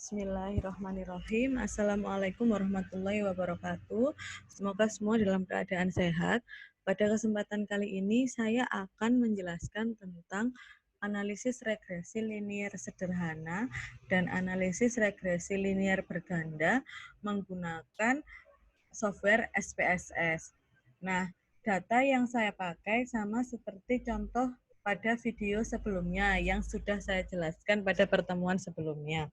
Bismillahirrahmanirrahim. Assalamualaikum warahmatullahi wabarakatuh. Semoga semua dalam keadaan sehat. Pada kesempatan kali ini saya akan menjelaskan tentang analisis regresi linier sederhana dan analisis regresi linier berganda menggunakan software SPSS. Nah, data yang saya pakai sama seperti contoh pada video sebelumnya yang sudah saya jelaskan pada pertemuan sebelumnya.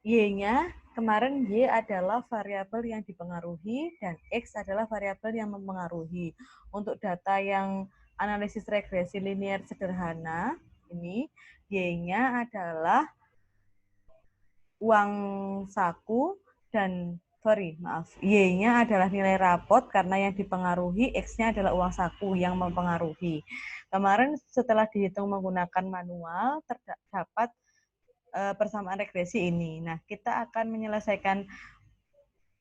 Y-nya, kemarin Y adalah variabel yang dipengaruhi dan X adalah variabel yang mempengaruhi. Untuk data yang analisis regresi linier sederhana, ini Y-nya adalah uang saku dan Y-nya adalah nilai rapot karena yang dipengaruhi, X-nya adalah uang saku yang mempengaruhi. Kemarin setelah dihitung menggunakan manual, terdapat persamaan regresi ini. Nah, kita akan menyelesaikan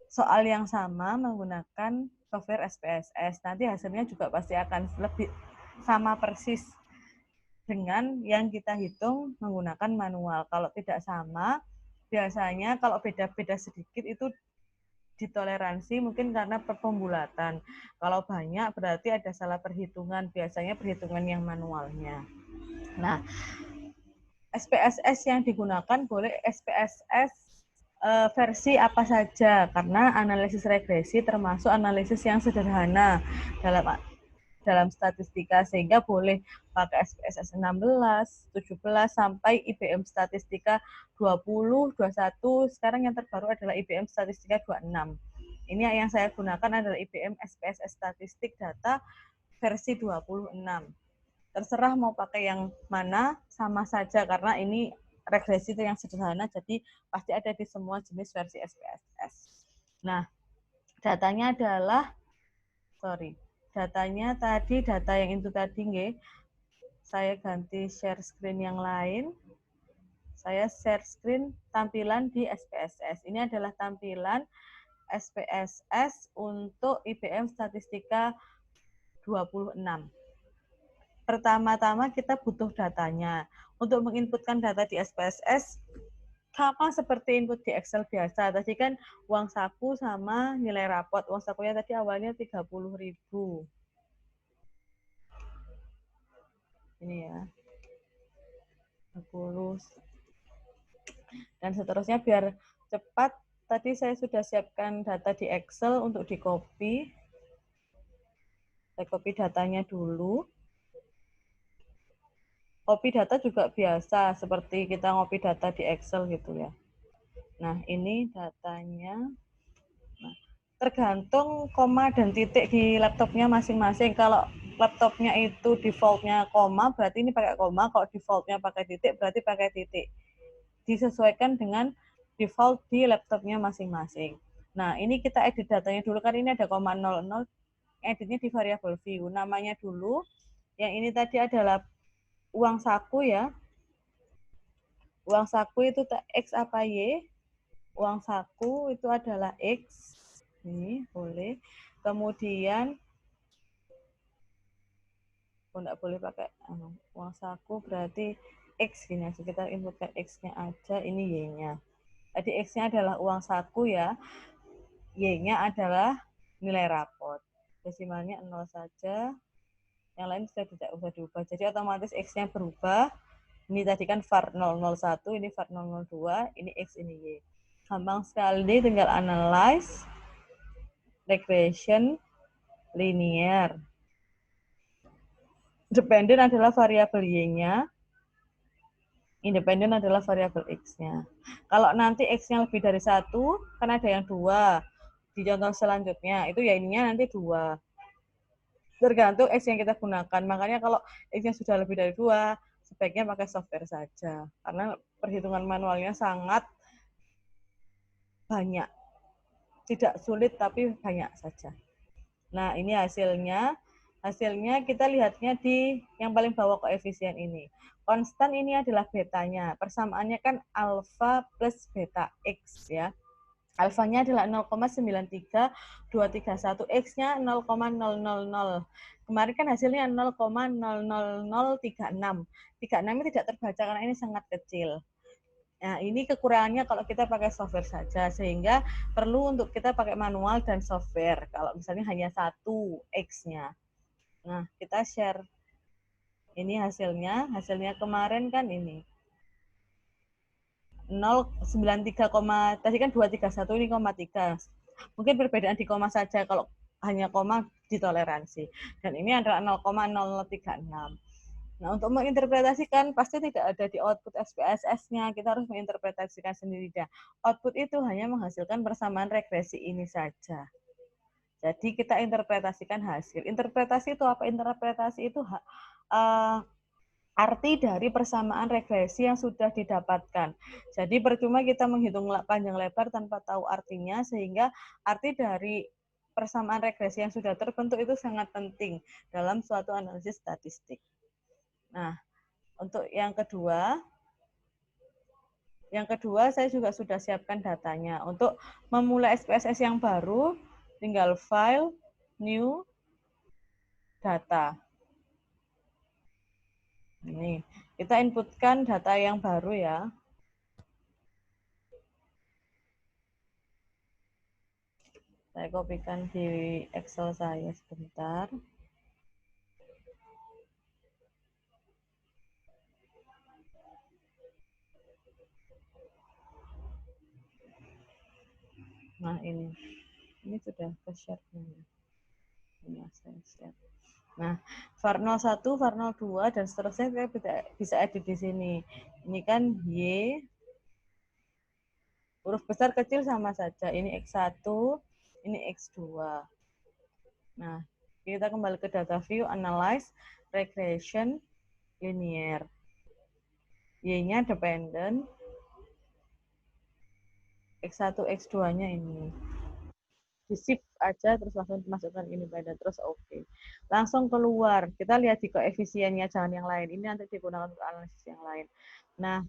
soal yang sama menggunakan software SPSS. Nanti hasilnya juga pasti akan lebih sama persis dengan yang kita hitung menggunakan manual. Kalau tidak sama, biasanya kalau beda-beda sedikit itu ditoleransi mungkin karena pembulatan. Kalau banyak berarti ada salah perhitungan, biasanya perhitungan yang manualnya. Nah, SPSS yang digunakan boleh SPSS versi apa saja, karena analisis regresi termasuk analisis yang sederhana dalam statistika, sehingga boleh pakai SPSS 16, 17, sampai IBM Statistika 20, 21, sekarang yang terbaru adalah IBM Statistika 26. Ini yang saya gunakan adalah IBM SPSS Statistik Data versi 26. Terserah mau pakai yang mana, sama saja karena ini regresi itu yang sederhana, jadi pasti ada di semua jenis versi SPSS. Nah, datanya adalah, datanya tadi, data yang itu tadi, nggih. Saya ganti share screen yang lain. Saya share screen tampilan di SPSS. Ini adalah tampilan SPSS untuk IBM Statistika 26. Pertama-tama kita butuh datanya. Untuk menginputkan data di SPSS, sama seperti input di Excel biasa. Tadi kan uang saku sama nilai rapot. Uang sakunya tadi awalnya 30.000. Ini ya. 30. Dan seterusnya biar cepat, tadi saya sudah siapkan data di Excel untuk di-copy. Saya copy datanya dulu. Copy data juga biasa, seperti kita ngopi data di Excel gitu ya. Nah, ini datanya. Nah, tergantung koma dan titik di laptopnya masing-masing. Kalau laptopnya itu defaultnya koma, berarti ini pakai koma. Kalau defaultnya pakai titik, berarti pakai titik. Disesuaikan dengan default di laptopnya masing-masing. Nah, ini kita edit datanya dulu, kan ini ada koma 00, editnya di variabel view. Namanya dulu, yang ini tadi adalah uang saku ya. Uang saku itu X apa Y? Uang saku itu adalah X. Ini boleh. Kemudian enggak boleh pakai uang saku, berarti X gini aja. Kita inputkan X-nya aja, ini Y-nya. Jadi X-nya adalah uang saku ya. Y-nya adalah nilai rapot. Desimalnya 0 saja. Yang lain sudah tidak usah diubah. Jadi otomatis X-nya berubah. Ini tadi kan var 001, ini var 002, ini X, ini Y. Gampang sekali, tinggal analyze, regression, linear. Dependent adalah variabel Y-nya, independen adalah variabel X-nya. Kalau nanti X-nya lebih dari 1, kan ada yang 2. Di contoh selanjutnya, itu ya ininya nanti 2. Tergantung X yang kita gunakan. Makanya kalau X-nya sudah lebih dari 2, sebaiknya pakai software saja. Karena perhitungan manualnya sangat banyak. Tidak sulit, tapi banyak saja. Nah, ini hasilnya. Hasilnya kita lihatnya di yang paling bawah koefisien ini. Konstan ini adalah betanya. Persamaannya kan alfa plus beta X ya. Alfanya adalah 0,93231, X-nya 0,000. Kemarin kan hasilnya 0,00036. 36 ini tidak terbaca karena ini sangat kecil. Nah, ini kekurangannya kalau kita pakai software saja, sehingga perlu untuk kita pakai manual dan software. Kalau misalnya hanya satu X-nya. Nah, kita share ini hasilnya kemarin kan ini. 093, tadi kan 231 ini 3. Mungkin perbedaan di koma saja, kalau hanya koma ditoleransi. Dan ini adalah 0,0036. Nah, untuk menginterpretasikan pasti tidak ada di output SPSS-nya, kita harus menginterpretasikan sendiri. Dan output itu hanya menghasilkan persamaan regresi ini saja. Jadi kita interpretasikan hasil. Interpretasi itu apa? Interpretasi itu arti dari persamaan regresi yang sudah didapatkan. Jadi percuma kita menghitung panjang lebar tanpa tahu artinya, sehingga arti dari persamaan regresi yang sudah terbentuk itu sangat penting dalam suatu analisis statistik. Nah, untuk yang kedua saya juga sudah siapkan datanya. Untuk memulai SPSS yang baru, tinggal file, new, data. Ini, kita inputkan data yang baru ya. Saya kopikan di Excel saya sebentar. Nah, ini sudah ke-share. Ini saya share. Nah, var 01, var 02, dan seterusnya kita bisa edit di sini. Ini kan Y, huruf besar kecil sama saja. Ini X1, ini X2. Nah, kita kembali ke data view, analyze, regression, linear. Y-nya dependent, X1, X2-nya ini. Di shift aja, terus langsung masukkan independent, terus oke. Langsung keluar. Kita lihat di koefisiennya, jangan yang lain. Ini nanti digunakan untuk analisis yang lain. Nah,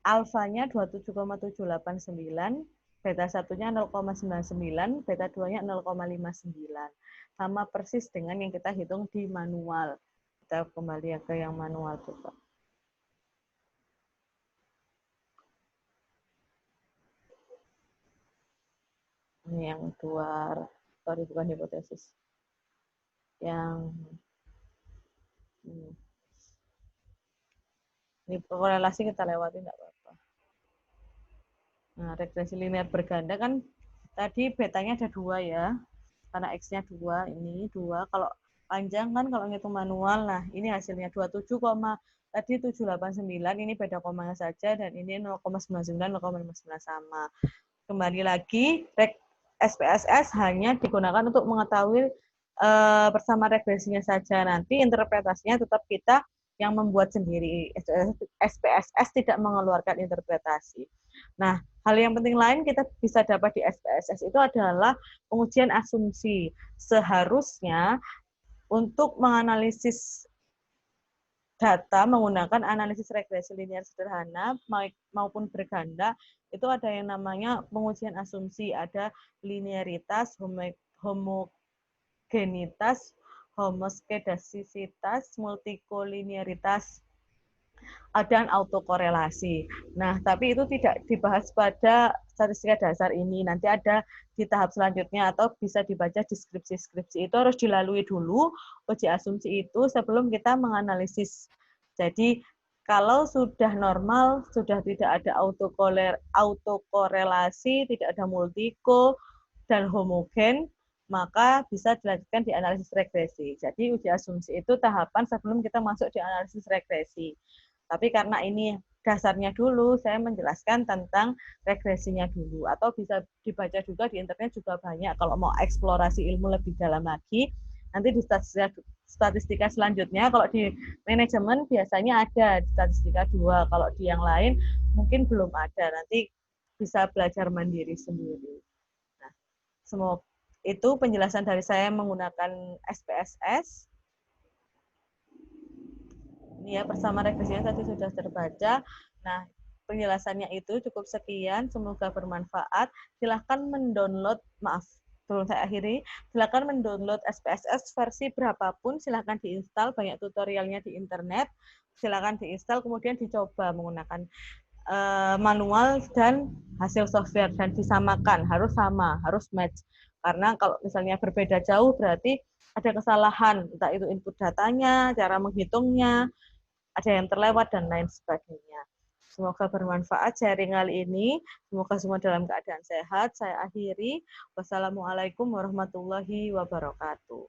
alfanya 27,789, beta 1-nya 0,99, beta 2-nya 0,59. Sama persis dengan yang kita hitung di manual. Kita kembali ke yang manual coba. Ini yang sorry, bukan hipotesis. Yang ini korelasi kita lewati, enggak apa-apa. Nah, regresi linear berganda kan tadi betanya ada 2 ya, karena X-nya 2, ini 2. Kalau panjang kan kalau ngitung manual, nah ini hasilnya 27, tadi 789, ini beda komanya saja, dan ini 0,99, 0,59 sama. Kembali lagi, SPSS hanya digunakan untuk mengetahui bersama regresinya saja. Nanti interpretasinya tetap kita yang membuat sendiri. SPSS tidak mengeluarkan interpretasi. Nah, hal yang penting lain kita bisa dapat di SPSS itu adalah pengujian asumsi. Seharusnya untuk menganalisis data menggunakan analisis regresi linear sederhana maupun berganda, itu ada yang namanya pengujian asumsi. Ada linearitas, homogenitas, homoskedastisitas, multikolinearitas, dan autokorelasi. Nah, tapi itu tidak dibahas pada statistika dasar ini. Nanti ada di tahap selanjutnya, atau bisa dibaca deskripsi-deskripsi. Itu harus dilalui dulu uji asumsi itu sebelum kita menganalisis. Jadi kalau sudah normal, sudah tidak ada autokorelasi, tidak ada multiko dan homogen, maka bisa dilanjutkan di analisis regresi. Jadi uji asumsi itu tahapan sebelum kita masuk di analisis regresi. Tapi karena ini dasarnya dulu, saya menjelaskan tentang regresinya dulu. Atau bisa dibaca juga di internet juga banyak. Kalau mau eksplorasi ilmu lebih dalam lagi, nanti di statistika selanjutnya, kalau di manajemen biasanya ada di statistika 2. Kalau di yang lain mungkin belum ada. Nanti bisa belajar mandiri sendiri. Nah, semoga itu penjelasan dari saya menggunakan SPSS. Ini ya, bersama regresinya tadi sudah terbaca. Nah, penjelasannya itu cukup sekian. Semoga bermanfaat. Silahkan mendownload, sebelum saya akhiri, silahkan mendownload SPSS versi berapapun, silahkan diinstal, banyak tutorialnya di internet, silahkan diinstal, kemudian dicoba menggunakan manual dan hasil software dan disamakan, harus sama, harus match. Karena kalau misalnya berbeda jauh berarti ada kesalahan, entah itu input datanya, cara menghitungnya, ada yang terlewat dan lain sebagainya. Semoga bermanfaat sharing kali ini. Semoga semua dalam keadaan sehat. Saya akhiri. Wassalamualaikum warahmatullahi wabarakatuh.